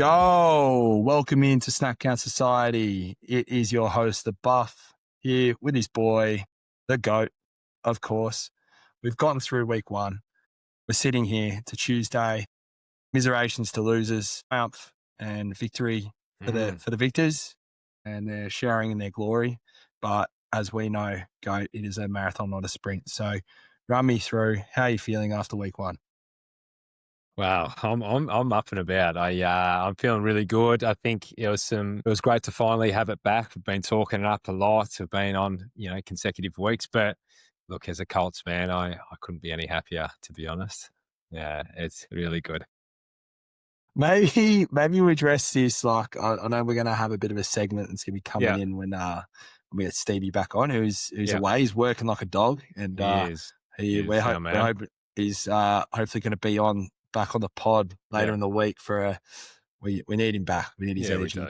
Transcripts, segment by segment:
go. Welcome into Snap Count Society. It is your host, the Buff, here with his boy, the GOAT, of course. We've gotten through week one. We're sitting here to Tuesday. Miserations to losers, triumph and victory for the victors, and they're sharing in their glory. But as we know, GOAT, it is a marathon, not a sprint. So run me through how are you feeling after week one? Wow, I'm up and about. I'm feeling really good. I think it was great to finally have it back. We've been talking it up a lot. We've been on, consecutive weeks. But look, as a Colts fan, I couldn't be any happier, to be honest. Yeah, it's really good. Maybe we address this. Like I know we're going to have a bit of a segment that's going to be coming in when we get Stevie back on, who's away. He's working like a dog, and we're hoping he's hopefully going to be back on the pod later in the week for we need him back. We need his energy.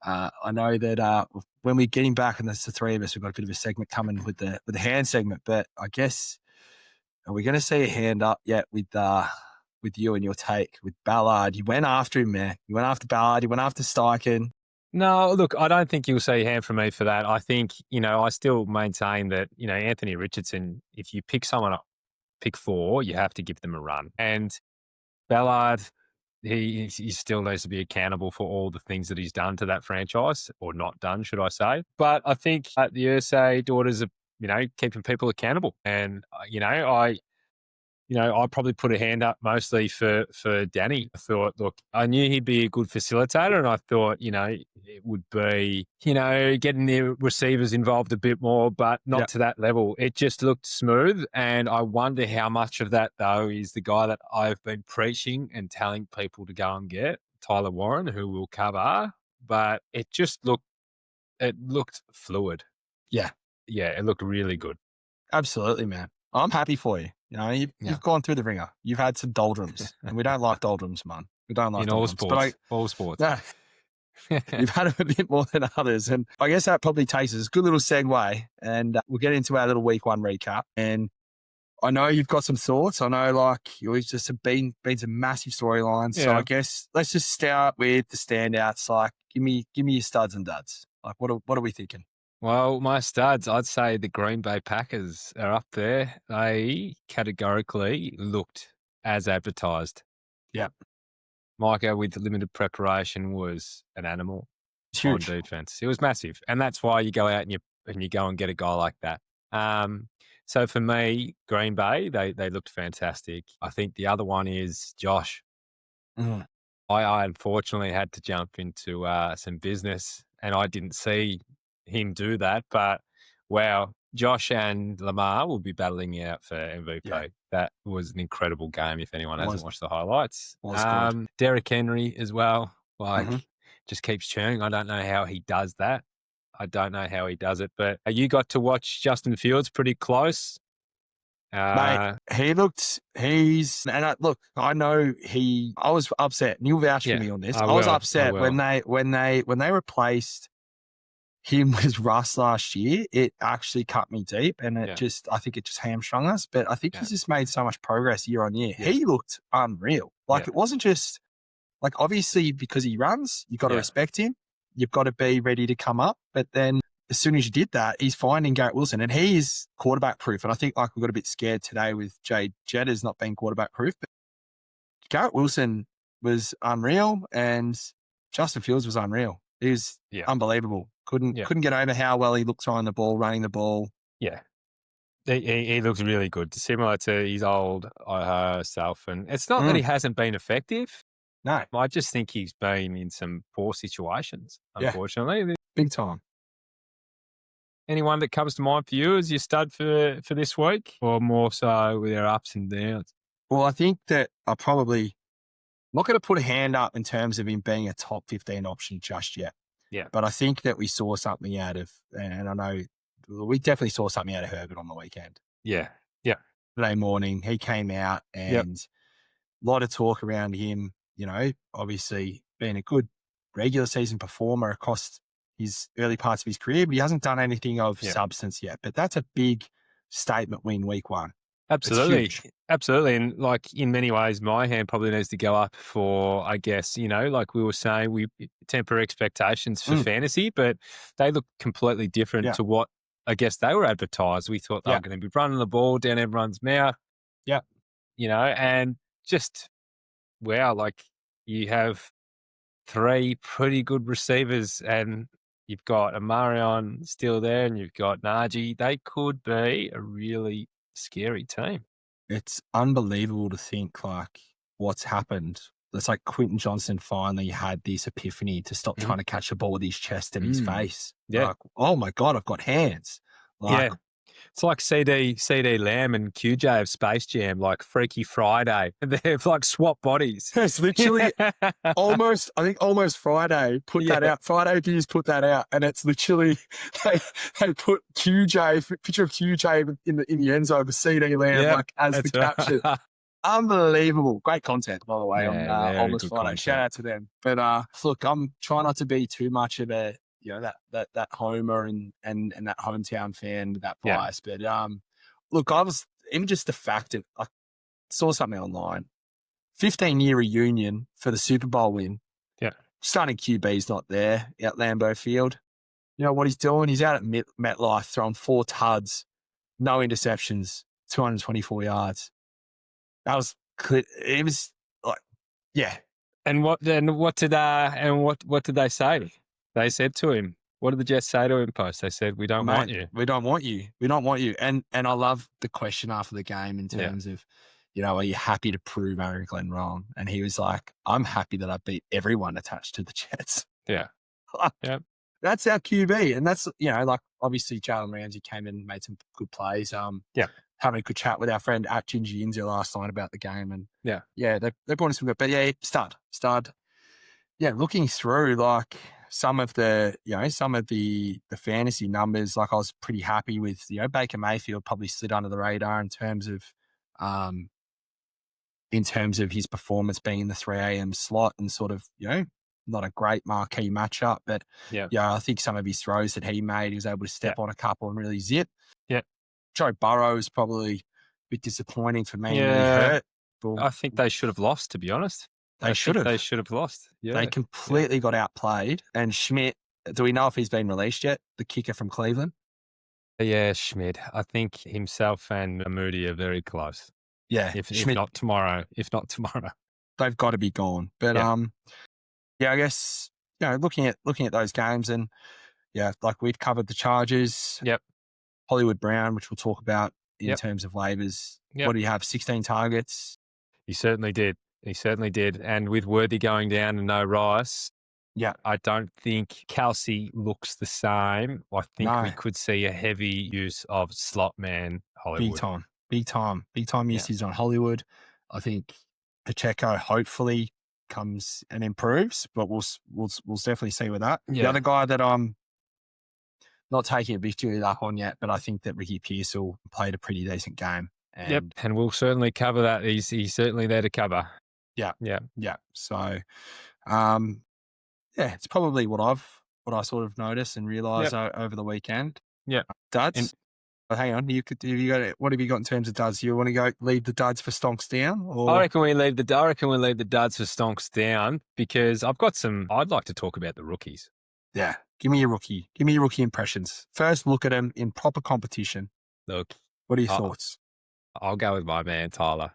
I know that when we get him back, and that's the three of us, we've got a bit of a segment coming with the hand segment. But I guess, are we going to see a hand up yet with you and your take with Ballard? You went after him, man. You went after Ballard. You went after Steichen. No, look, I don't think you'll see a hand from me for that. I think, I still maintain that, Anthony Richardson, if you pick someone up, pick four, you have to give them a run. And Ballard, he still needs to be accountable for all the things that he's done to that franchise, or not done, should I say. But I think the Ursay daughters are, keeping people accountable. And, I probably put a hand up mostly for Danny. I thought, look, I knew he'd be a good facilitator, and I thought, it would be, getting the receivers involved a bit more, but not to that level. It just looked smooth, and I wonder how much of that, though, is the guy that I've been preaching and telling people to go and get, Tyler Warren, who will cover, but it looked fluid. Yeah. Yeah, it looked really good. Absolutely, man. I'm happy for you. You've gone through the ringer. You've had some doldrums, and we don't like doldrums, man. We don't like in doldrums. All sports. Yeah, you've had a bit more than others, and I guess that probably takes us a good little segue, and we'll get into our little week one recap. And I know you've got some thoughts. I know, you've just been some massive storylines. So I guess let's just start with the standouts. Like, give me your studs and duds. Like, what are we thinking? Well, my studs, I'd say the Green Bay Packers are up there. They categorically looked as advertised. Yeah. Micah, with limited preparation, was an animal on defense. It was massive. And that's why you go out and you go and get a guy like that. So for me, Green Bay, they looked fantastic. I think the other one is Josh. Mm. I unfortunately had to jump into some business, and I didn't see him do that, but wow, Josh and Lamar will be battling out for MVP. Yeah. That was an incredible game if anyone hasn't watched the highlights. Derrick Henry as well, just keeps churning. I don't know how he does that. I don't know how he does it, but you got to watch Justin Fields pretty close. Mate, I was upset, and you'll vouch for me on this. I was upset when they replaced him with Russ last year. It actually cut me deep, and I think it just hamstrung us. But I think he's just made so much progress year on year. Yeah. He looked unreal. It wasn't just obviously because he runs, you've got to respect him. You've got to be ready to come up. But then as soon as you did that, he's finding Garrett Wilson, and he is quarterback proof. And I think we got a bit scared today with Jade Jettas not being quarterback proof, but Garrett Wilson was unreal, and Justin Fields was unreal. He was unbelievable. Couldn't get over how well he looked throwing the ball, running the ball. Yeah. He looks really good, similar to his old self. And it's not that he hasn't been effective. No. I just think he's been in some poor situations, unfortunately. Yeah. Big time. Anyone that comes to mind for you as your stud for this week, or more so with their ups and downs? Well, I think that I'm not going to put a hand up in terms of him being a top 15 option just yet. Yeah. But I think that we saw something and I know we definitely saw something out of Herbert on the weekend. Yeah. Yeah. Today morning, he came out and a lot of talk around him, obviously being a good regular season performer across his early parts of his career, but he hasn't done anything of substance yet. But that's a big statement win week one. Absolutely. It's huge. Absolutely. And like in many ways, my hand probably needs to go up for, I guess, like we were saying, we temper expectations for fantasy, but they look completely different to what I guess they were advertised. We thought they were going to be running the ball down everyone's mouth. Yeah. And just, wow, like you have 3 pretty good receivers and you've got Amarion still there and you've got Najee. They could be a really scary team. It's unbelievable to think like what's happened. It's like Quentin Johnson finally had this epiphany to stop trying to catch the ball with his chest and his face. Yeah. Like, oh my God, I've got hands. Like, it's like CD Lamb and QJ of Space Jam, like Freaky Friday. They've like swap bodies. It's literally almost Friday put that out. Friday Gears put that out, and it's literally they put QJ, picture of QJ in the end zone with CD Lamb like as the caption. Unbelievable. Great content, by the way, on Almost Friday. Content. Shout out to them. But look, I'm trying not to be too much of a that homer and that hometown fan with that bias. But look, I was even just the fact that I saw something online. 15-year reunion for the Super Bowl win. Yeah. Starting QB's not there at Lambeau Field. You know what he's doing? He's out at MetLife throwing 4 tuds, no interceptions, 224 yards. That was clear. It was like, yeah. And what did they say? They said to him, what did the Jets say to him post? They said, we don't want you. We don't want you. We don't want you. And I love the question after the game in terms of, are you happy to prove Aaron Glenn wrong? And he was like, I'm happy that I beat everyone attached to the Jets. Yeah. That's our QB. And that's, like obviously Jalen Ramsey came in and made some good plays. Having a good chat with our friend at Gingy India last night about the game. And they brought us some good, but stud. Yeah. Looking through like some of the fantasy numbers, like I was pretty happy with, Baker Mayfield probably slid under the radar in terms of his performance being in the 3 a.m. slot and sort of, not a great marquee matchup, but I think some of his throws that he made, he was able to step on a couple and really zip. Yeah. Joe Burrow is probably a bit disappointing for me and really hurt. But I think they should have lost, to be honest. They should have lost. Yeah. They completely got outplayed. And Schmidt, do we know if he's been released yet? The kicker from Cleveland? Yeah, Schmidt. I think himself and Moody are very close. Yeah. If not tomorrow. They've got to be gone. But I guess, looking at those games and like we've covered the Chargers. Yep. Hollywood Brown, which we'll talk about in terms of waivers. Yep. What do you have? 16 targets? He certainly did. And with Worthy going down and no Rice, I don't think Kelsey looks the same. I think we could see a heavy use of slot man Hollywood. Big time usage on Hollywood. I think Pacheco hopefully comes and improves, but we'll definitely see with that. Yeah. The other guy that I'm not taking a victory lap on yet, but I think that Ricky Pearsall played a pretty decent game. And and we'll certainly cover that. He's certainly there to cover. Yeah. So, it's probably what I sort of noticed and realised over the weekend. Yeah, duds. Hang on, what have you got in terms of duds? You want to leave the duds for Stonks Down? Or? I reckon we leave the duds for Stonks Down because I'd like to talk about the rookies. Yeah, give me your rookie impressions. First, look at him in proper competition. Look, what are your thoughts? I'll go with my man Tyler.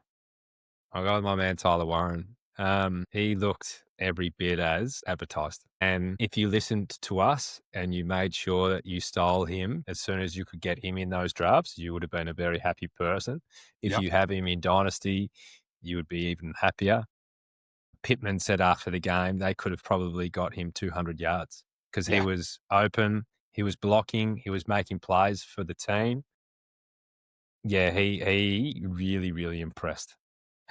Warren. He looked every bit as advertised. And if you listened to us and you made sure that you stole him as soon as you could get him in those drafts, you would have been a very happy person. If you have him in Dynasty, you would be even happier. Pittman said after the game they could have probably got him 200 yards because he was open, he was blocking, he was making plays for the team. Yeah, he really, really impressed.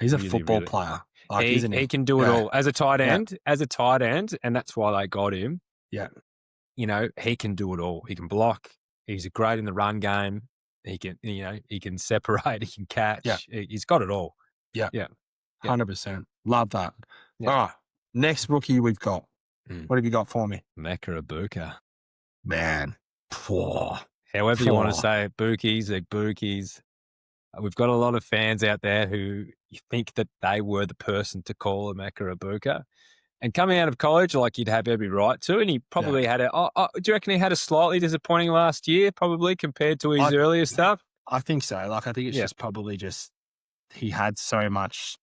He's a football player. Isn't he? He can do it all as a tight end, and that's why they got him. Yeah. He can do it all. He can block. He's great in the run game. He can separate. He can catch. Yeah. He's got it all. Yeah. 100%. Love that. Yeah. All right. Next rookie we've got. What have you got for me? Mecca Ibuka. Man. However you want to say it, Bookies. We've got a lot of fans out there who think that they were the person to call Emeka Ibuka. And coming out of college, like, you'd have every right to, and he probably had do you reckon he had a slightly disappointing last year, probably, compared to his earlier stuff? I think so. Like, I think it's just probably he had so much,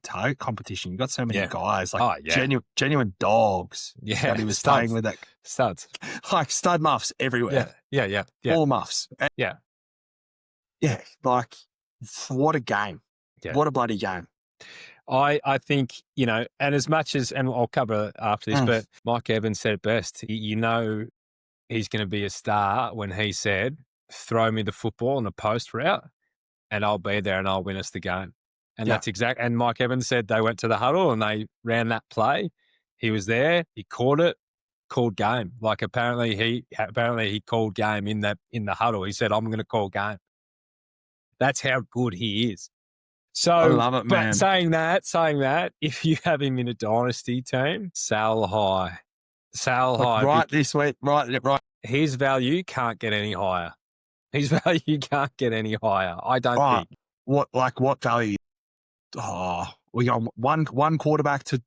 target competition. You got so many guys, like genuine dogs that he was playing with. Studs. Like stud muffs everywhere. Yeah. All muffs. And yeah, like, what a game. Yeah. What a bloody game. I think, and as much as, and I'll cover after this, but Mike Evans said it best. He's going to be a star when he said, throw me the football on the post route and I'll be there and I'll win us the game. And that's exact. And Mike Evans said they went to the huddle and they ran that play. He was there. He caught it, called game. Like, apparently he called game in the huddle. He said, I'm going to call game. That's how good he is. So, I love it, man. But saying that, if you have him in a dynasty team, sell high. Right this week, right. His value can't get any higher. I don't think. What value? Oh, we got one quarterback to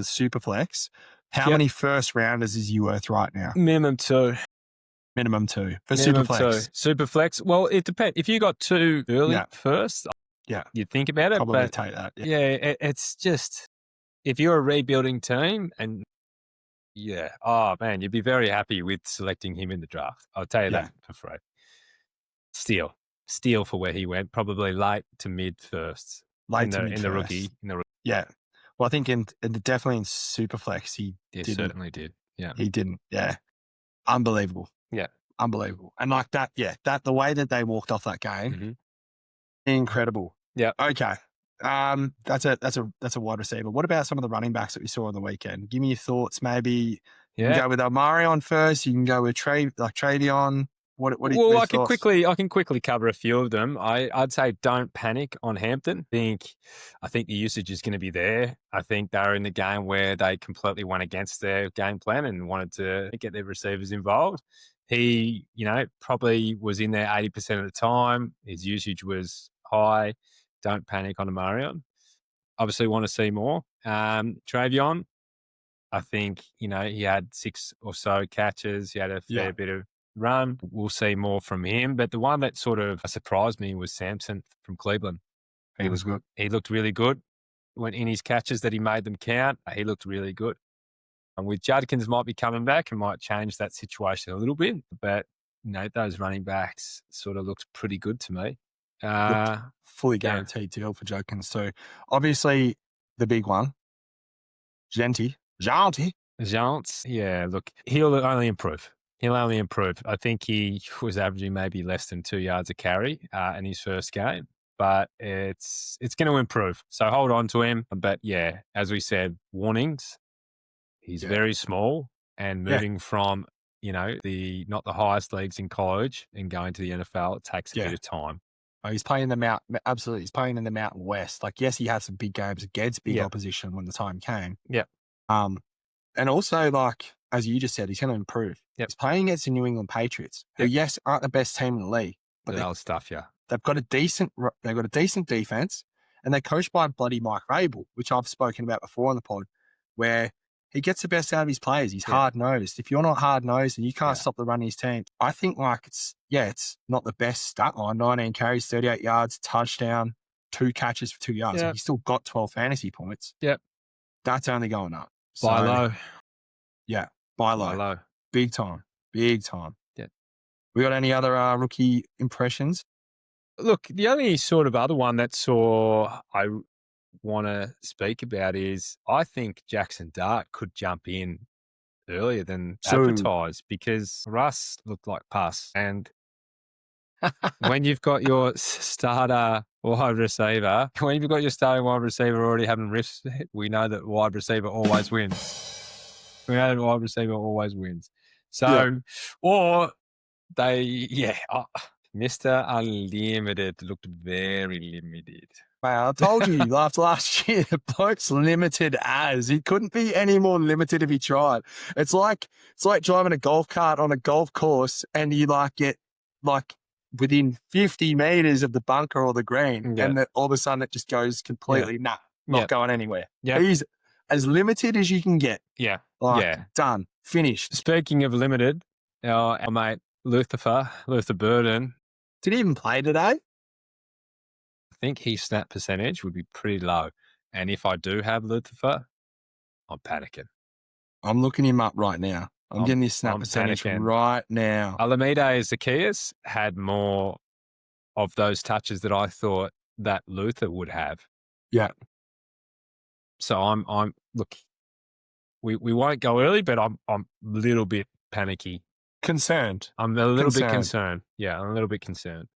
super flex. How many first rounders is he worth right now? Minimum two for super flex. Super flex. Well, it depends. If you got two early first, you'd think about it. Probably take that. It's just, if you're a rebuilding team and you'd be very happy with selecting him in the draft. I'll tell you that for free. Steal for where he went, probably late to mid first. In the rookie. Yeah. Well, I think definitely in Superflex, he certainly did. Yeah. He didn't. Yeah. Unbelievable. Yeah. Unbelievable. And like that, the way that they walked off that game, incredible. Yeah. Okay. That's a wide receiver. What about some of the running backs that we saw on the weekend? Give me your thoughts. Maybe you can go with Omarion first. You can go with Travion. What I can quickly cover a few of them. I'd say don't panic on Hampton. I think the usage is going to be there. I think they're in the game where they completely went against their game plan and wanted to get their receivers involved. He, probably was in there 80% of the time. His usage was high. Don't panic on Omarion. Obviously want to see more. Travion, I think, he had 6 or so catches. He had a fair bit of run. We'll see more from him. But the one that sort of surprised me was Sampson from Cleveland. He was good. He looked really good. When in his catches that he made them count, he looked really good. And with Judkins might be coming back and might change that situation a little bit. But, those running backs sort of looked pretty good to me. Fully guaranteed deal for Judkins too. Obviously, the big one, Genti. Yeah, look, he'll only improve. I think he was averaging maybe less than 2 yards a carry in his first game, but it's going to improve. So hold on to him. But as we said, warnings. He's very small and moving from, not the highest leagues in college and going to the NFL, it takes a bit of time. Oh, he's playing absolutely. He's playing in the Mountain West. Like, yes, he had some big games against big opposition when the time came. Yeah. And also, like, as you just said, he's going to improve. Yep. He's playing against the New England Patriots, who, yes, aren't the best team in the league, but they've got a decent defense, and they're coached by bloody Mike Rabel, which I've spoken about before on the pod, where he gets the best out of his players. He's hard-nosed. If you're not hard-nosed and you can't stop the run of his team, I think, like, it's not the best stat line. 19 carries, 38 yards, touchdown, 2 catches for 2 yards. Like, he's still got 12 fantasy points. Yep. That's only going up. Buy low. Yeah, buy low. Big time. Yeah. We got any other rookie impressions? Look, the only sort of other one that I want to speak about is I think Jackson Dart could jump in earlier than advertised because Russ looked like pus. And when you've got your starter wide receiver, already having riffs, we know that wide receiver always wins. So, or they, Mr. Unlimited looked very limited. Wow, I told you after last year, the bloke's limited as. He couldn't be any more limited if he tried. It's like driving a golf cart on a golf course and you get within 50 meters of the bunker or the green, and that all of a sudden it just goes completely, not going anywhere. He's as limited as you can get. Yeah. Done. Finished. Speaking of limited, our mate Luther Burden. Did he even play today? I think his snap percentage would be pretty low. And if I do have Luther, I'm panicking. I'm looking him up right now. I'm getting his snap percentage right now. Alameda Zacchaeus had more of those touches that I thought that Luther would have. Yeah. So I'm look, we won't go early, but I'm a little bit panicky. Concerned. I'm a little bit concerned. Yeah, I'm a little bit concerned.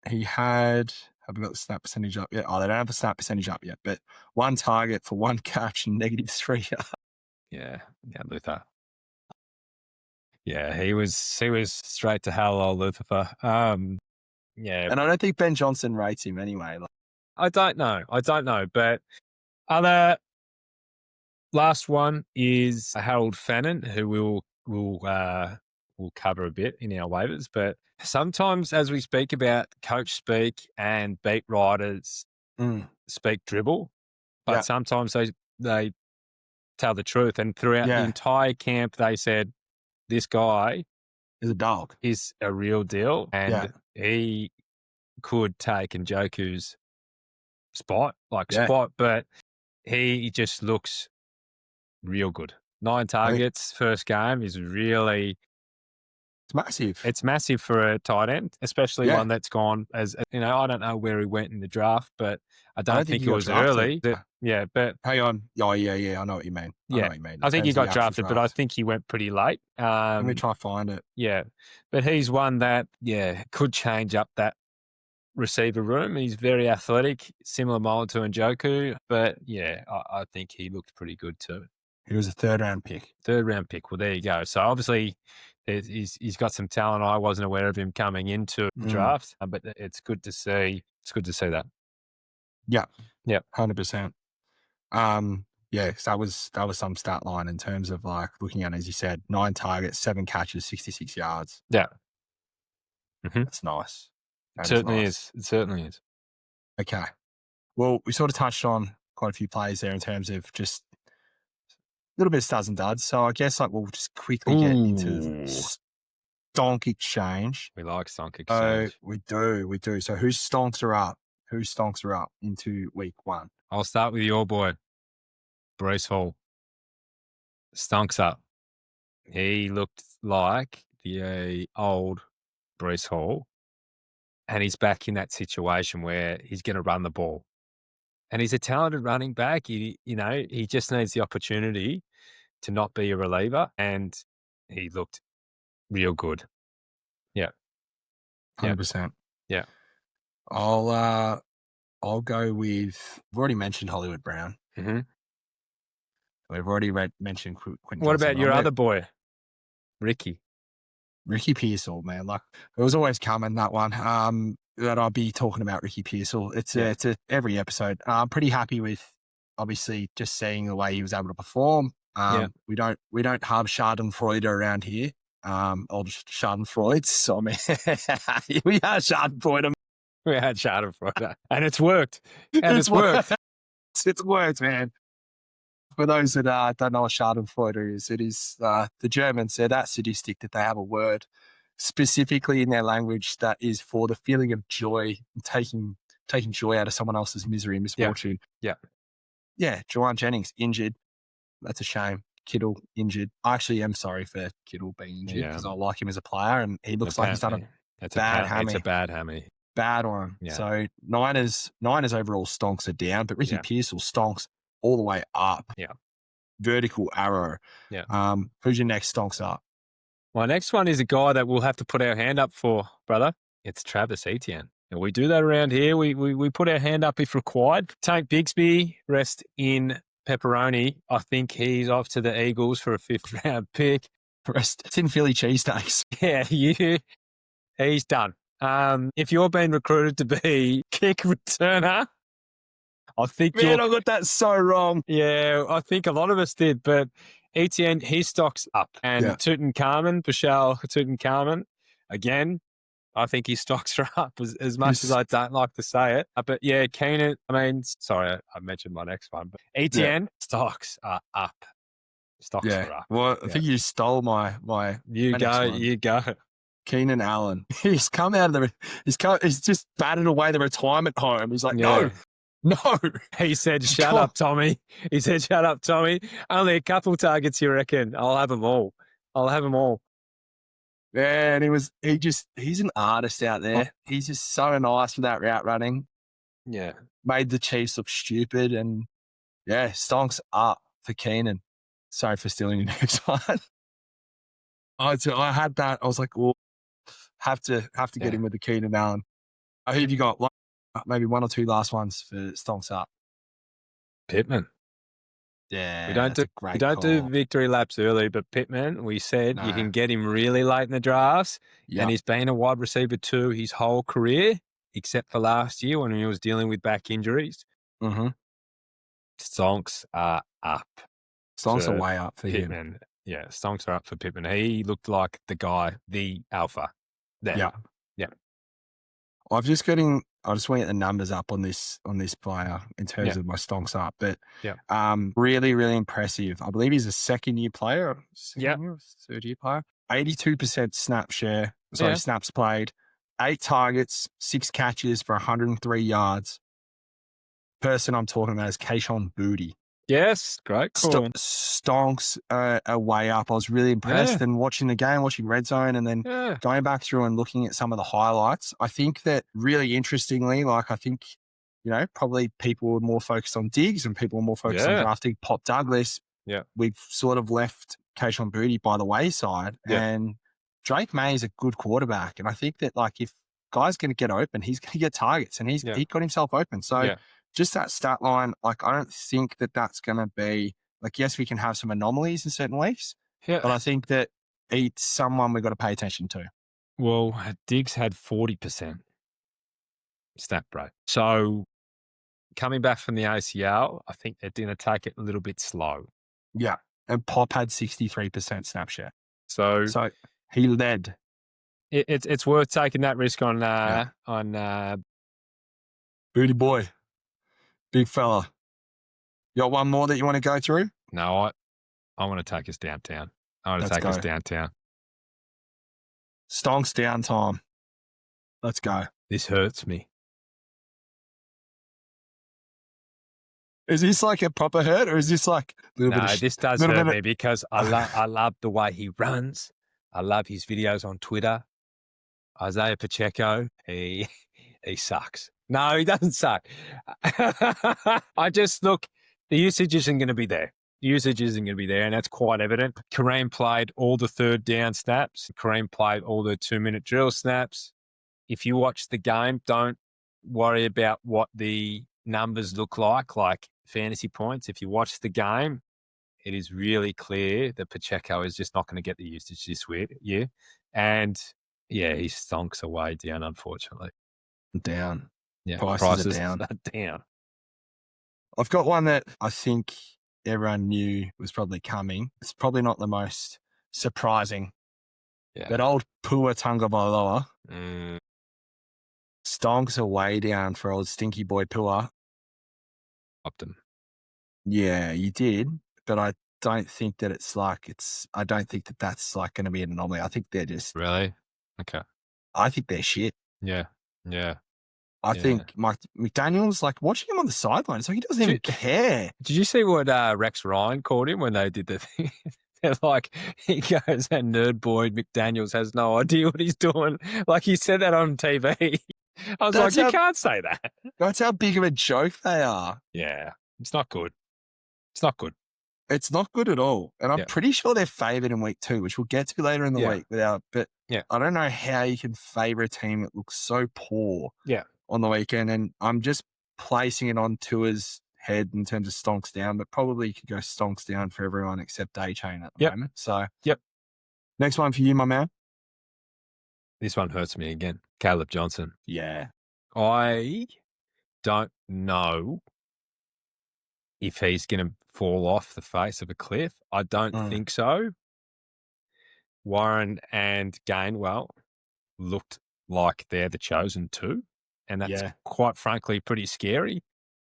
He had, have we got the snap percentage up yet? Oh, they don't have the snap percentage up yet, but 1 target for 1 catch and -3 yards. Yeah, Luther. Yeah, he was straight to hell, old Luther. Yeah. And I don't think Ben Johnson rates him anyway. I don't know, but other last one is Harold Fannin, who we'll cover a bit in our waivers. But sometimes, as we speak about coach speak and beat writers speak dribble, but sometimes they tell the truth. And throughout the entire camp, they said, this guy is a dog, is a real deal. And he could take Njoku's spot, but he just looks real good. 9 targets, first game is really... It's massive. It's massive for a tight end, especially one that's gone as, I don't know where he went in the draft, but I don't think it was early. But... Hang on. Oh, yeah, I know what you mean. I think he got drafted, but I think he went pretty late. Let me try to find it. Yeah. But he's one that, could change up that receiver room. He's very athletic, similar mold to Njoku, but I think he looked pretty good too. He was a 3rd round pick. Well, there you go. So obviously he's got some talent. I wasn't aware of him coming into the draft, but it's good to see. It's good to see that. Yeah. 100%. That was some stat line in terms of looking at, as you said, 9 targets, 7 catches, 66 yards. Yeah. That's nice. It certainly is. It certainly is. Okay. Well, we sort of touched on quite a few plays there in terms of just a little bit of studs and duds. So I guess we'll just quickly get into Stonk Exchange. We like Stonk Exchange. We do. So whose Stonks are up? Whose Stonks are up into week 1? I'll start with your boy, Breece Hall. Stonks Up. He looked like the old Breece Hall. And he's back in that situation where he's going to run the ball. And he's a talented running back. He just needs the opportunity to not be a reliever. And he looked real good. Yeah. 100%. Yeah. I'll go with, we've already mentioned Hollywood Brown. Mm-hmm. We've already mentioned Quentin What Johnson. about your other boy, Ricky Pearsall, man? It was always coming, that one. That I'll be talking about Ricky Pearsall. It's every episode. I'm pretty happy with, obviously, just seeing the way he was able to perform. We don't have Schadenfreude around here. Or just Schadenfreude. So I mean, we had Schadenfreude. We had Schadenfreude, and it's worked. It's worked. It's worked, man. For those that don't know what Schadenfreude is, it is the Germans. They're that sadistic that they have a word specifically in their language that is for the feeling of joy, taking joy out of someone else's misery and misfortune. Yeah. Juwan Jennings injured. That's a shame. Kittle injured. I actually am sorry for Kittle being injured because I like him as a player, and he looks like he's done a bad hammy. It's a bad hammy. Bad one. Yeah. So Niners overall stonks are down, but Ricky Pearsall stonks all the way up. Yeah. Vertical arrow. Yeah. Who's your next stonks up? My next one is a guy that we'll have to put our hand up for, brother. It's Travis Etienne. And we do that around here. We put our hand up if required. Tank Bigsby, rest in pepperoni. I think he's off to the Eagles for a 5th round pick. It's in Philly cheesesteaks. Yeah, he's done. If you're being recruited to be kick returner, I think I got that so wrong. Yeah, I think a lot of us did, but Etienne, his stock's up. And Tutankhamun, Bashal Tutankhamun, again, I think his stocks are up as much as I don't like to say it. But yeah, Keenan, I mean, sorry, I mentioned my next one, but ETN, stocks are up. Stocks are up. Well, I think you stole my You go. Keenan Allen. He's come out of he's just batted away the retirement home. He's like, no. He said, shut up, Tommy. He said, shut up, Tommy. Only a couple targets, you reckon? I'll have them all. Yeah, and he's an artist out there. He's just so nice with that route running. Yeah. Made the Chiefs look stupid. And yeah, Stonks up for Keenan. Sorry for stealing your next one. I had that. I was like, well, have to get him with the Keenan Allen. I think you got maybe one or two last ones for Stonks up. Pittman. Yeah, we don't do victory laps early, but Pittman, we said you can get him really late in the drafts, and he's been a wide receiver 2 his whole career, except for last year when he was dealing with back injuries. Mm-hmm. Stonks are up. Stonks are way up for Pittman. him. Yeah, Stonks are up for Pittman. He looked like the guy, the alpha. Yeah. I just want to get the numbers up on this player in terms of my Stonks up, but really, really impressive. I believe he's a second-year player. Third-year player. 82% snap share. Snaps played. 8 targets, 6 catches for 103 yards. Person I'm talking about is Kayshon Boutte. Yes, great call. Stonks are way up. I was really impressed and watching the game, watching Red Zone, and then going back through and looking at some of the highlights. I think that really interestingly, probably people were more focused on Diggs and people were more focused on drafting Pop Douglas. Yeah. We've sort of left Kayshon Boutte by the wayside, and Drake May is a good quarterback. And I think that if guy's going to get open, he's going to get targets, and he got himself open. So just that stat line, I don't think that that's going to be yes, we can have some anomalies in certain weeks, but I think that it's someone we've got to pay attention to. Well, Diggs had 40% snap rate. So coming back from the ACL, I think they're going to take it a little bit slow. Yeah. And Pop had 63% snap share. So he led. It's worth taking that risk on Booty boy. Big fella. You got one more that you want to go through? No, I want to take us downtown. Us downtown. Stonks down time. Let's go. This hurts me. Is this like a proper hurt, or is this like a little bit? No, this does hurt me because I love the way he runs. I love his videos on Twitter. Isaiah Pacheco, he sucks. No, he doesn't suck. I just look, the usage isn't going to be there. And that's quite evident. Kareem played all the 3rd down snaps. Kareem played all the 2-minute drill snaps. If you watch the game, don't worry about what the numbers look like fantasy points. If you watch the game, it is really clear that Pacheco is just not going to get the usage this year. And he stonks away down, unfortunately. Down. Yeah, prices are down. I've got one that I think everyone knew was probably coming. It's probably not the most surprising. Yeah. But old Pua Tungavailoa. Stonks are way down for old stinky boy Pua. Upped him. Yeah, you did. But I don't think that I don't think that that's going to be an anomaly. I think they're just. Really? Okay. I think they're shit. Yeah. I think Mike McDaniel's watching him on the sideline. It's he doesn't even care. Did you see what Rex Ryan called him when they did the thing? They're he goes, that nerd boy McDaniels has no idea what he's doing. He said that on TV. I was you can't say that. That's how big of a joke they are. Yeah. It's not good. It's not good at all. And I'm pretty sure they're favoured in week 2, which we'll get to later in the week. But I don't know how you can favour a team that looks so poor on the weekend. And I'm just placing it on Tua's head in terms of Stonks down, but probably you could go Stonks down for everyone except Day-Chain at the moment. So, next one for you, my man. This one hurts me again. Caleb Johnson. Yeah. I don't know if he's going to fall off the face of a cliff. I don't think so. Warren and Gainwell looked like they're the chosen two. And that's quite frankly pretty scary.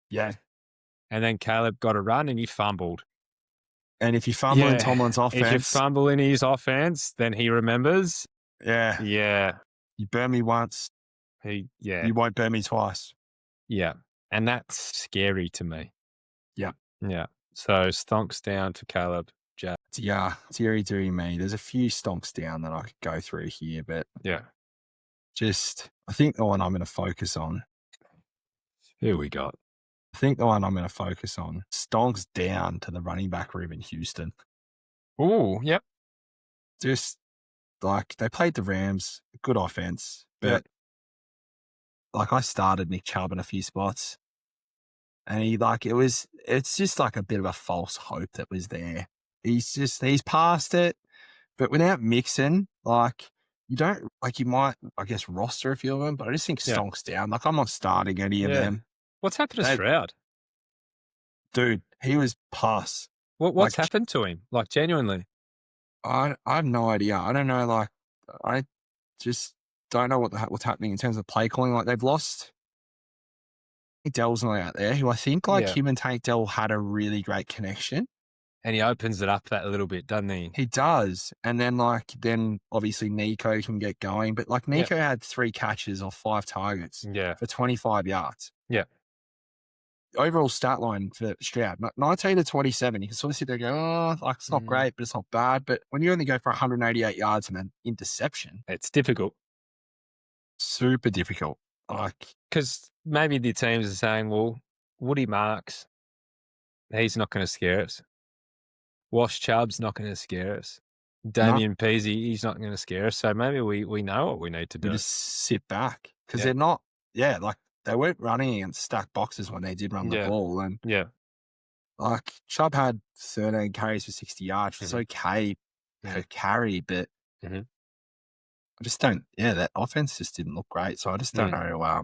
Yeah. And then Caleb got a run and he fumbled. And if you fumble in Tomlin's offense. If you fumble in his offense, then he remembers. Yeah. Yeah. You burn me once. You won't burn me twice. Yeah. And that's scary to me. Yeah. Yeah. So Stonks down to Caleb. Yeah. It's eerie doing me. There's a few Stonks down that I could go through here, but I think the one I'm going to focus on. Here we go. I think the one I'm going to focus on, Stonks down to the running back room in Houston. Oh, yep. Just like they played the Rams, good offense, but like I started Nick Chubb in a few spots and it's just like a bit of a false hope that was there. He's past it, but without Mixon, like you might, I guess, roster a few of them, but I just think Stonks down. Like I'm not starting any of them. What's happened to Stroud? Dude, he was pus. What's happened to him? Like genuinely? I have no idea. I don't know. Like I just don't know what's happening in terms of play calling. Like they've lost. Dell's not out there, who I think him and Tank Dell had a really great connection. And he opens it up that little bit, doesn't he? He does. And then then obviously Nico can get going. But Nico had 3 catches off 5 targets for 25 yards. Yeah. Overall stat line for Stroud, 19 to 27. You can sort of sit there and go, it's not great, but it's not bad. But when you only go for 188 yards and an interception, it's difficult. Super difficult. Because maybe the teams are saying, well, Woody Marks, he's not going to scare us. Wash Chubb's not going to scare us. Damian Peasy, he's not going to scare us. So maybe we know what we need to do. We just sit back because they're not, they weren't running against stacked boxes when they did run the ball. And Chubb had 13 carries for 60 yards, which is okay per carry, but I just don't, that offense just didn't look great. So I just don't know,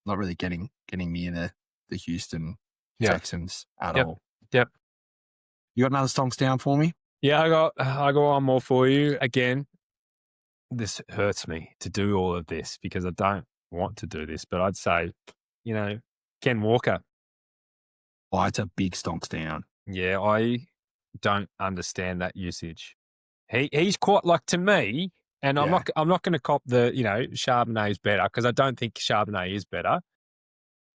not really getting me in the Houston Texans at all. Yep. You got another Stonks down for me? Yeah, I got one more for you. Again, this hurts me to do all of this because I don't want to do this, but I'd say, Ken Walker. Oh, it's a big Stonks down. Yeah, I don't understand that usage. He's quite to me, and I'm not going to cop the Charbonnet is better because I don't think Charbonnet is better.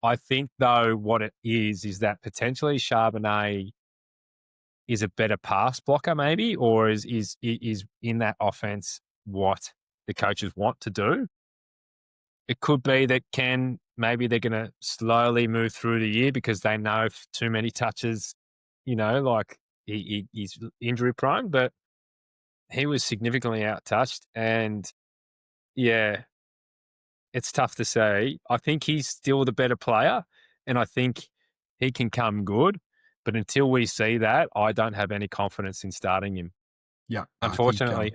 I think though what it is that potentially Charbonnet is a better pass blocker maybe, or is in that offense what the coaches want to do. It could be that maybe they're going to slowly move through the year because they know if too many touches, he's injury prone, but he was significantly out-touched and it's tough to say. I think he's still the better player and I think he can come good. But until we see that, I don't have any confidence in starting him. Yeah. Unfortunately.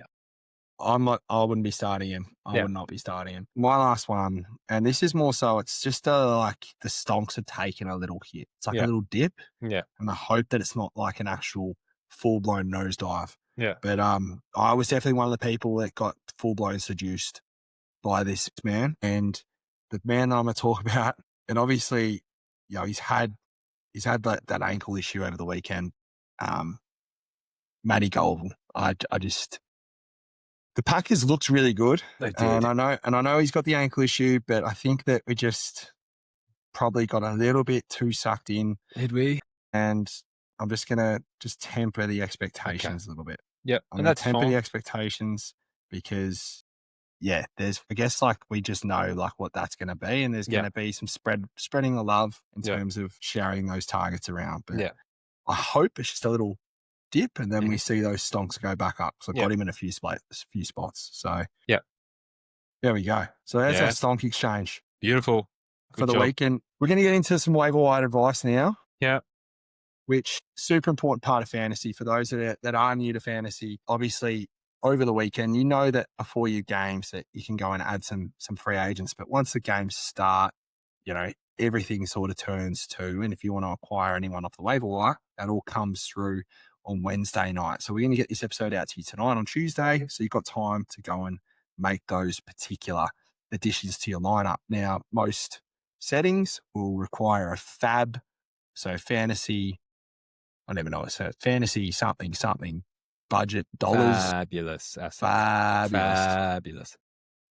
I wouldn't be starting him. I would not be starting him. My last one, and this is more so, it's just the Stonks have taken a little hit. It's like a little dip. Yeah. And I hope that it's not like an actual full-blown nosedive. Yeah. But I was definitely one of the people that got full-blown seduced by this man. And the man that I'm going to talk about, and obviously, he's had that ankle issue over the weekend. Matty Goldwyn. The Packers looked really good. They did. And I know he's got the ankle issue, but I think that we just probably got a little bit too sucked in. Did we? And I'm just going to temper the expectations a little bit. Yep. I'm going to temper the expectations because, there's, I guess, we just know what that's going to be. And there's going to be some spreading the love in terms of sharing those targets around. But I hope it's just a little dip and then we see those Stonks go back up. So I got him in a few spots. So there we go. So that's our Stonk exchange. Beautiful. For the weekend. We're going to get into some waiver wire advice now. Yeah. Which super important part of fantasy for those that are new to fantasy. Obviously, over the weekend, you know that before your games that you can go and add some free agents. But once the games start, everything sort of turns to, and if you want to acquire anyone off the waiver wire, that all comes through on Wednesday night. So we're going to get this episode out to you tonight on Tuesday. So you've got time to go and make those particular additions to your lineup. Now, most settings will require a fab, so fantasy. I never know what it says. Fantasy something budget dollars. Fabulous asset. Fabulous.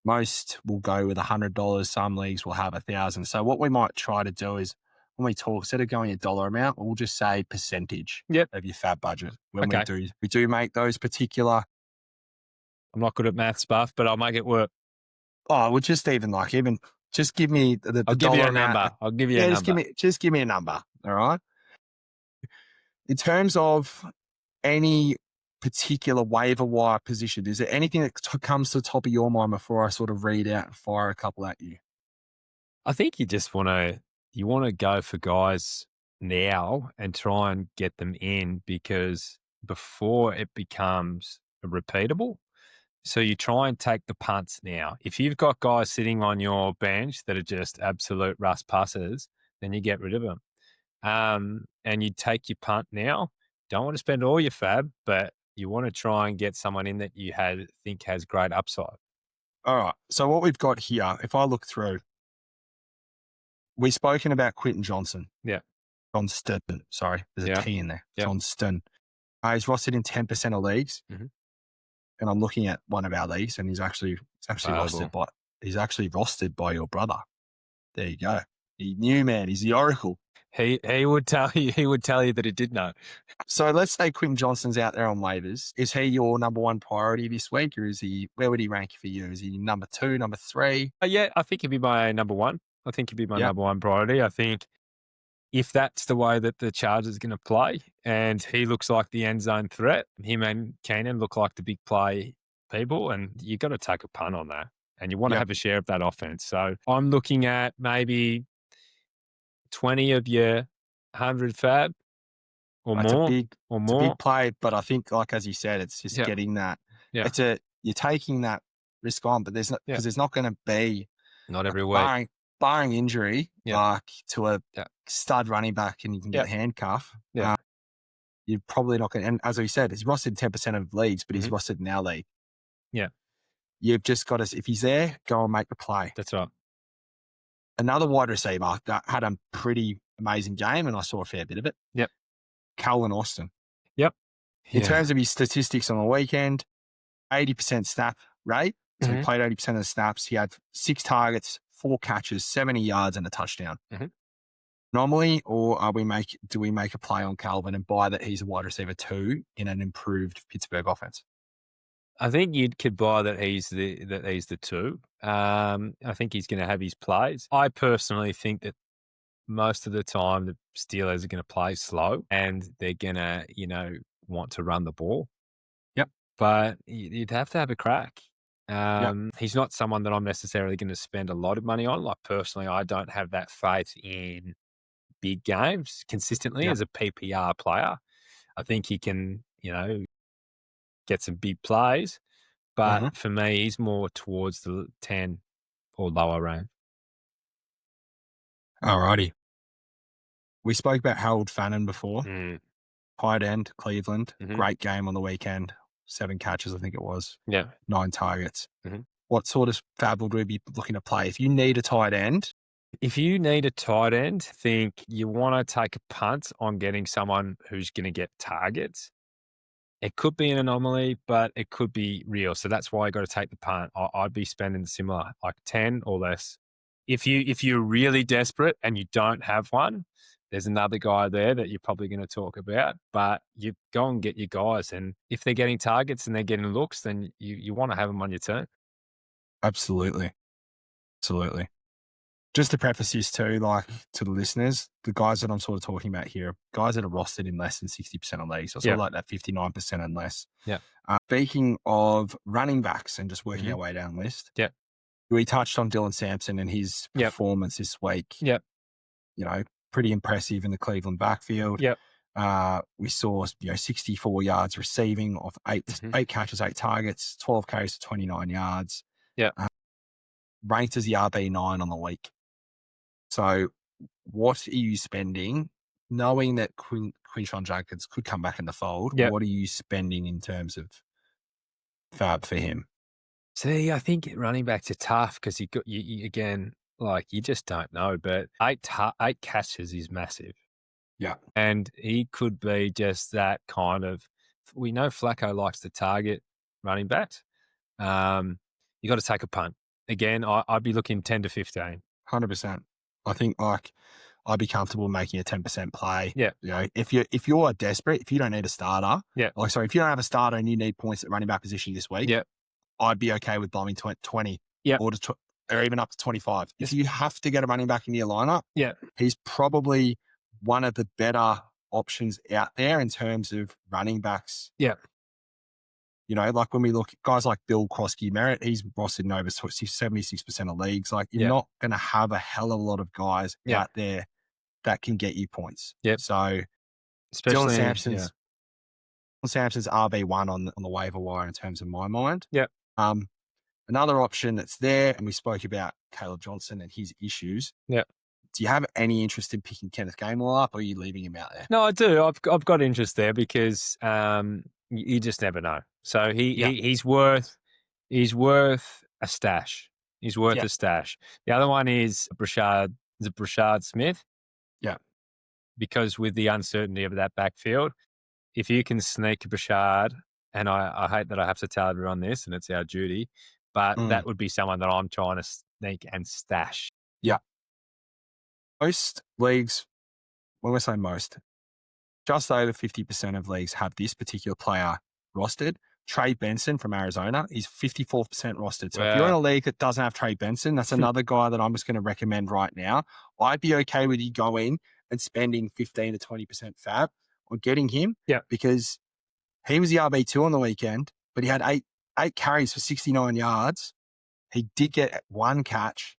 Most will go with $100. Some leagues will have 1,000. So what we might try to do is when we talk, instead of going a dollar amount, we'll just say percentage of your fab budget. When we do make those particular. I'm not good at maths, Buff, but I'll make it work. Oh, well, just just give me the I'll give you a amount. number. I'll give you a number. Just give me a number. All right. In terms of any particular waiver wire position, is there anything that comes to the top of your mind before I sort of read out and fire a couple at you? I think you just want to go for guys now and try and get them in, because before it becomes repeatable. So you try and take the punts now. If you've got guys sitting on your bench that are just absolute rust pussers, then you get rid of them. And you take your punt now. Don't want to spend all your fab, but you want to try and get someone in that you think has great upside. All right. So what we've got here, if I look through, we've spoken about Quinton Johnson. Yeah. Johnston. Sorry, there's a T in there. Yep. Johnston. He's rostered in 10% of leagues. Mm-hmm. And I'm looking at one of our leagues, and he's actually rostered by your brother. There you go. He knew, man. He's the oracle. He would tell you that he did know. So let's say Quinton Johnston's out there on waivers. Is he your number one priority this week, or where would he rank for you? Is he number 2, number 3? Yeah, I think he'd be my number 1. I think he'd be my number 1 priority. I think if that's the way that the Chargers are going to play, and he looks like the end zone threat, him and Keenan look like the big play people, and you got to take a punt on that, and you want to have a share of that offense. So I'm looking at maybe 20 of your 100 fab or more. It's a big play, but I think, like as you said, it's just getting that. Yeah. You're taking that risk on, but there's not going to be not every week. Barring injury, like to a stud running back, and you can get a handcuff. Yeah, you're probably not going to. And as we said, he's rostered 10% of leagues, but he's rostered in our league. Yeah, you've just got to. If he's there, go and make the play. That's right. Another wide receiver that had a pretty amazing game, and I saw a fair bit of it. Yep, Calvin Austin. Yep. In terms of his statistics on the weekend, 80% snap rate. So he played 80% of the snaps. He had 6 targets, 4 catches, 70 yards, and a touchdown. Normally, or do we make a play on Calvin and buy that he's a wide receiver 2 in an improved Pittsburgh offense? I think you could buy that he's the 2. I think he's going to have his plays. I personally think that most of the time the Steelers are going to play slow, and they're going to, want to run the ball. Yep. But you'd have to have a crack. He's not someone that I'm necessarily going to spend a lot of money on. Like, personally, I don't have that faith in big games consistently as a PPR player. I think he can, get some big plays, but for me, he's more towards the 10 or lower range. Alrighty. We spoke about Harold Fannin before. Tight end, Cleveland. Great game on the weekend. 7 catches, I think it was. Yeah. 9 targets. What sort of fab would we be looking to play? If you need a tight end, I think you want to take a punt on getting someone who's going to get targets. It could be an anomaly, but it could be real. So that's why I got to take the punt. I'd be spending similar, like 10 or less. If you're really desperate and you don't have one, there's another guy there that you're probably going to talk about. But you go and get your guys, and if they're getting targets and they're getting looks, then you want to have them on your team. Absolutely. Just to preface this too, like to the listeners, the guys that I'm sort of talking about here, guys that are rostered in less than 60% of leagues, so sort of like that 59% and less. Yeah. Speaking of running backs and just working our way down the list. Yeah. We touched on Dylan Sampson and his performance this week. Yeah. Pretty impressive in the Cleveland backfield. Yeah. We saw 64 yards receiving off 8 catches, 8 targets, 12 carries for 29 yards. Yeah. Ranked as the RB9 on the week. So what are you spending, knowing that Quinshon Judkins could come back in the fold? What are you spending in terms of fab for him? See, I think running backs are tough because you again, like you just don't know. But eight catches is massive. Yeah. And he could be just that kind of. We know Flacco likes to target running backs. You got to take a punt. Again, I'd be looking 10 to 15. 100%. I think I'd be comfortable making a 10% play. Yeah. You know, if you're desperate, if you don't need a starter, yeah. If you don't have a starter and you need points at running back position this week, yeah. I'd be okay with bombing 20 yeah. or even up to 25. If you have to get a running back in your lineup, yeah. he's probably one of the better options out there in terms of running backs. Yeah. You know, like when we look at guys like Bill Krosky Merritt, he's rostered in over 76% of leagues. Like you're not going to have a hell of a lot of guys out there that can get you points. Yep. So especially Dylan Sampson's RB1 on the waiver wire in terms of my mind. Yep. Another option that's there, and we spoke about Caleb Johnson and his issues. Yeah. Do you have any interest in picking Kenneth Gainwell up, or are you leaving him out there? No, I do. I've got interest there because you just never know. So he's worth a stash. He's worth a stash. The other one is Brashard Smith. Yeah. Because with the uncertainty of that backfield, if you can sneak Brashard, and I hate that I have to tell everyone this, and it's our duty, but that would be someone that I'm trying to sneak and stash. Yeah. Most leagues, when we say most, just over 50% of leagues have this particular player rostered. Trey Benson from Arizona, he's 54% rostered. So if you're in a league that doesn't have Trey Benson, that's another guy that I'm just going to recommend right now. I'd be okay with you going and spending 15 to 20% fab on getting him. Yeah. Because he was the RB2 on the weekend, but he had eight carries for 69 yards. He did get one catch.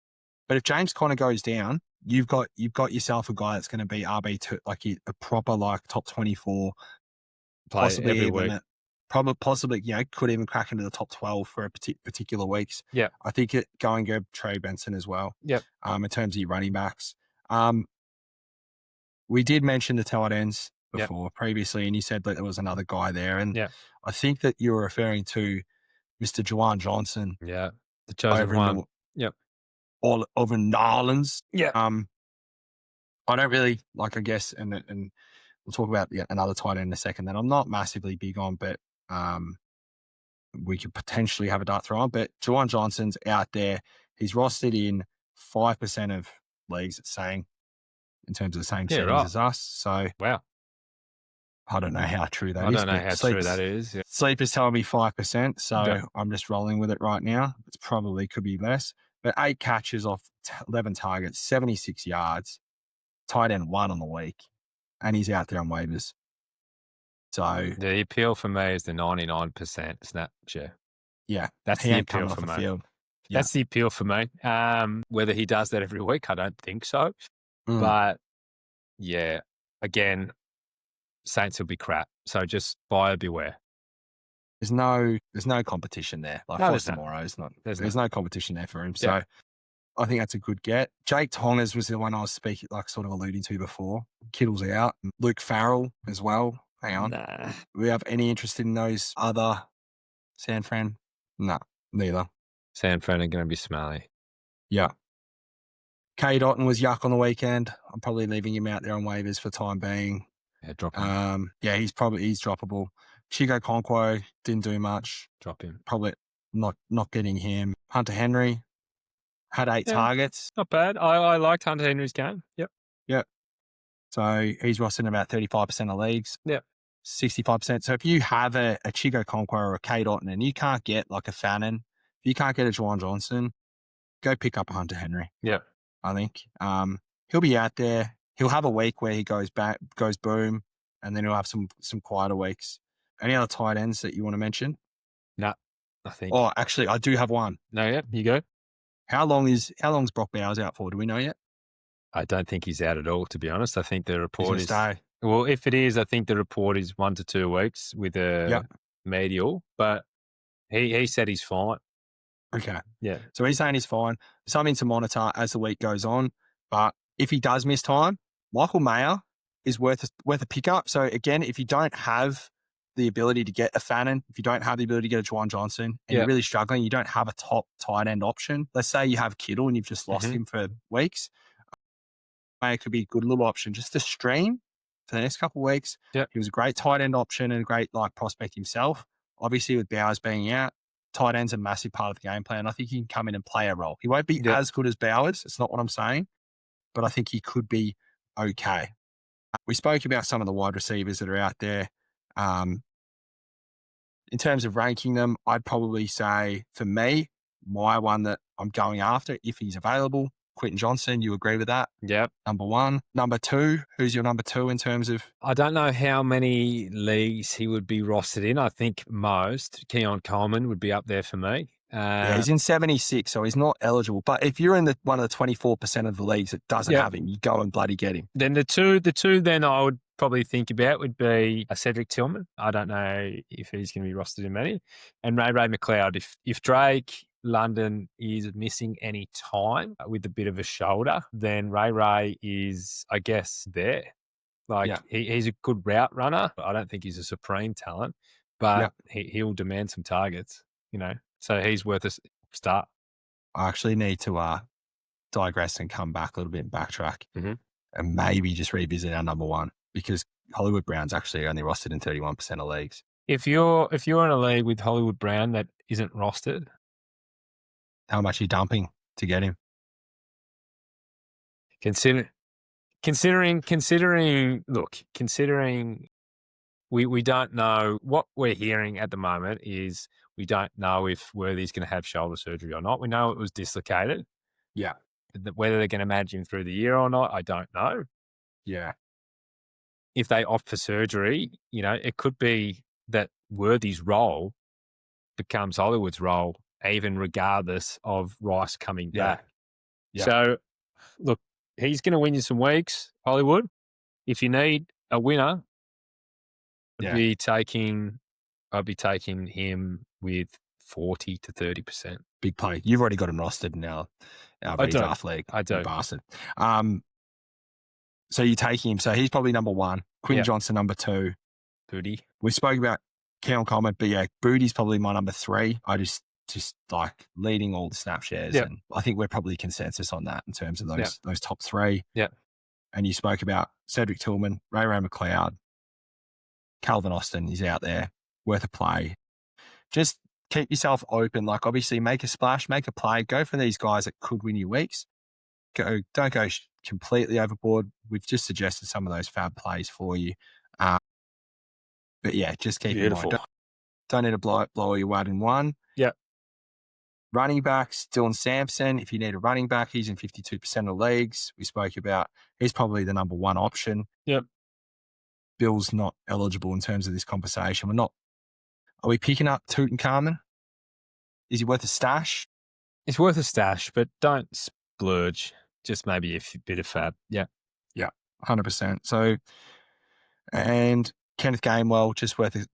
But if James Conner goes down, you've got yourself a guy that's going to be RB2, like a proper top 24, possibly every even week. Possibly, could even crack into the top 12 for a particular weeks. Yeah. I think go and grab Trey Benson as well. Yeah. In terms of your running backs. We did mention the tight ends before previously, and you said that there was another guy there. And I think that you were referring to Mr. Juwan Johnson. Yeah. The chosen one. All over Narlands. Yeah. I don't really I guess, and we'll talk about another tight end in a second that I'm not massively big on, but we could potentially have a dart throw on. But Juwan Johnson's out there. He's rostered in 5% of leagues, it's saying, in terms of the same settings as us. So, wow. I don't know how true that is. I don't know how true that is. Yeah. Sleep is telling me 5%, so I'm just rolling with it right now. It's probably could be less. But 8 catches off 11 targets, 76 yards, tight end 1 on the week, and he's out there on waivers. So the appeal for me is the 99% snap share. Yeah, that's the appeal for me. Field. Yeah. That's the appeal for me. Whether he does that every week, I don't think so. But yeah, again, Saints will be crap. So just buyer beware. There's no competition there. There's no competition there for him. So I think that's a good get. Jake Tongers was the one I was speaking, sort of alluding to before. Kittle's out. Luke Farrell as well. Hang on. Nah. Do we have any interest in those other San Fran? No, neither. San Fran are going to be smelly. Yeah. K. Dotton was yuck on the weekend. I'm probably leaving him out there on waivers for the time being. Yeah, drop him. He's droppable. Chico Conquo didn't do much. Drop him. Probably not getting him. Hunter Henry had 8 targets. Not bad. I liked Hunter Henry's game. Yep. Yep. So he's rostered in about 35% of leagues. Yep. 65%. So if you have a Chico Conquo or a K. Dotton and you can't get a Fannin, if you can't get a Juwan Johnson, go pick up a Hunter Henry. Yeah. I think. He'll be out there. He'll have a week where he goes boom, and then he'll have some quieter weeks. Any other tight ends that you want to mention? No, I think. Oh, actually, I do have one. No, yeah, you go. How long's Brock Bowers out for? Do we know yet? I don't think he's out at all, to be honest. I think the report is. Stay. Well, if it is, I think the report is 1 to 2 weeks with a medial, but he said he's fine. Okay. Yeah. So he's saying he's fine. Something to monitor as the week goes on. But if he does miss time, Michael Mayer is worth a pickup. So again, if you don't have the ability to get a Fannin, if you don't have the ability to get a Juwan Johnson, and you're really struggling, you don't have a top tight end option. Let's say you have Kittle and you've just lost him for weeks. It could be a good little option just to stream for the next couple of weeks. Yep. He was a great tight end option and a great prospect himself. Obviously, with Bowers being out, tight end's a massive part of the game plan. I think he can come in and play a role. He won't be as good as Bowers. It's not what I'm saying, but I think he could be okay. We spoke about some of the wide receivers that are out there. In terms of ranking them, I'd probably say, for me, my one that I'm going after, if he's available, Quentin Johnson. You agree with that? Yep. Number one. Number two, who's your number two in terms of? I don't know how many leagues he would be rostered in. I think most. Keon Coleman would be up there for me. Yeah, he's in 76, so he's not eligible. But if you're in one of the 24% of the leagues that doesn't have him, you go and bloody get him. Then the two then I would probably think about would be a Cedric Tillman. I don't know if he's going to be rostered in many. And Ray McLeod. If Drake London is missing any time with a bit of a shoulder, then Ray is, I guess, there. He's a good route runner. I don't think he's a supreme talent, but he'll demand some targets, So he's worth a start. I actually need to digress and come back a little bit and backtrack and maybe just revisit our number one, because Hollywood Brown's actually only rostered in 31% of leagues. If you're in a league with Hollywood Brown that isn't rostered, how much are you dumping to get him? Considering, we don't know. What we're hearing at the moment is we don't know if Worthy's going to have shoulder surgery or not. We know it was dislocated. Yeah. Whether they're going to manage him through the year or not, I don't know. Yeah. If they opt for surgery, it could be that Worthy's role becomes Hollywood's role, even regardless of Rice coming back. Yeah. So, look, he's going to win you some weeks, Hollywood. If you need a winner, I'd be taking him with 40 to 30%. Big play. You've already got him rostered in our redraft league. I do. Bastard. So you're taking him. So he's probably number one. Quinn Johnson, number two. Booty. We spoke about Keon Coleman, but Booty's probably my number three. I just like leading all the snap shares. And I think we're probably consensus on that in terms of those top three. Yeah. And you spoke about Cedric Tillman, Ray McLeod, Calvin Austin is out there, worth a play. Just keep yourself open. Obviously, make a splash, make a play. Go for these guys that could win you weeks. Don't go completely overboard. We've just suggested some of those fab plays for you. But just keep in mind. Don't need to blow your wad in one. Yeah. Running backs, Dylan Sampson. If you need a running back, he's in 52% of leagues. We spoke about he's probably the number one option. Yep. Bill's not eligible in terms of this conversation. Are we picking up Tutankhamun? Is he worth a stash? It's worth a stash, but don't splurge. Just maybe a bit of fab. Yeah. Yeah, 100%. So, and Kenneth Gainwell, just worth a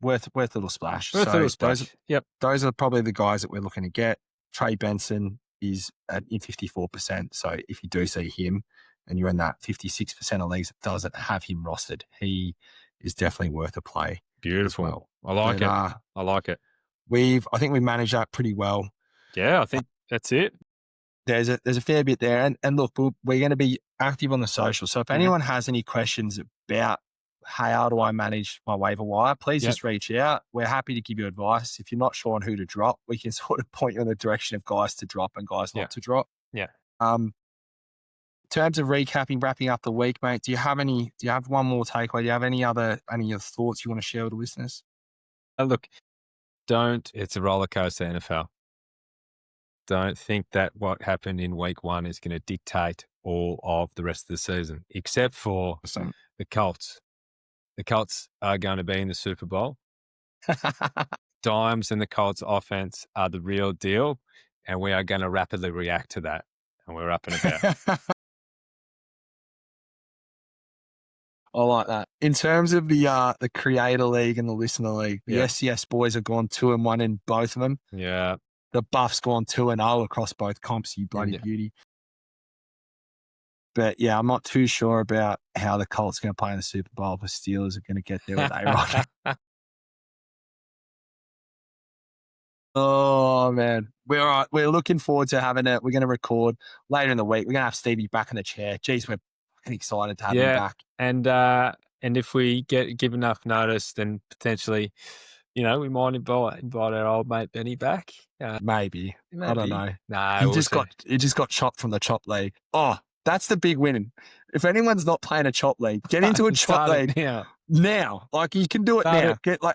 little splash. Those are probably the guys that we're looking to get. Trey Benson is in 54%. So if you do see him and you're in that 56% of leagues that doesn't have him rostered, he is definitely worth a play. Beautiful. I like it. I like it. I think we managed that pretty well. Yeah, I think that's it. There's a fair bit there. And look, we're going to be active on the social. So if anyone has any questions about how do I manage my waiver wire, please just reach out. We're happy to give you advice. If you're not sure on who to drop, we can sort of point you in the direction of guys to drop and guys not to drop. Yeah. In terms of wrapping up the week, mate, do you have one more takeaway? Do you have any other thoughts you want to share with the listeners? Look, it's a roller coaster, NFL. Don't think that what happened in week one is going to dictate all of the rest of the season, except for the Colts. The Colts are going to be in the Super Bowl. Dimes and the Colts offense are the real deal, and we are going to rapidly react to that, and we're up and about. I like that. In terms of the Creator League and the Listener League, the SCS boys have gone 2-1 in both of them. Yeah. The Buffs gone 2-0 across both comps, you bloody beauty. But I'm not too sure about how the Colts are going to play in the Super Bowl. The Steelers are going to get there with A-Rod. Oh, man. We're all right. We're looking forward to having it. We're going to record later in the week. We're going to have Stevie back in the chair. Jeez, we're fucking excited to have him back. And if we give enough notice, then potentially, we might invite our old mate Benny back. Maybe. I don't know. No, he just got chopped from the chop league. Oh, that's the big win. If anyone's not playing a chop league, get into a chop league now. Like, you can do it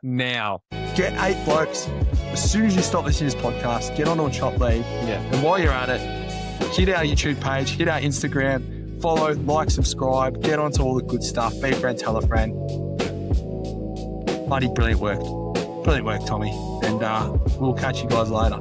now. Get 8 blokes. As soon as you stop listening to this podcast, get onto a chop league. Yeah. And while you're at it, hit our YouTube page, hit our Instagram, follow, like, subscribe, get onto all the good stuff. Be a friend, tell a friend. Bloody brilliant work. Brilliant work, Tommy. And we'll catch you guys later.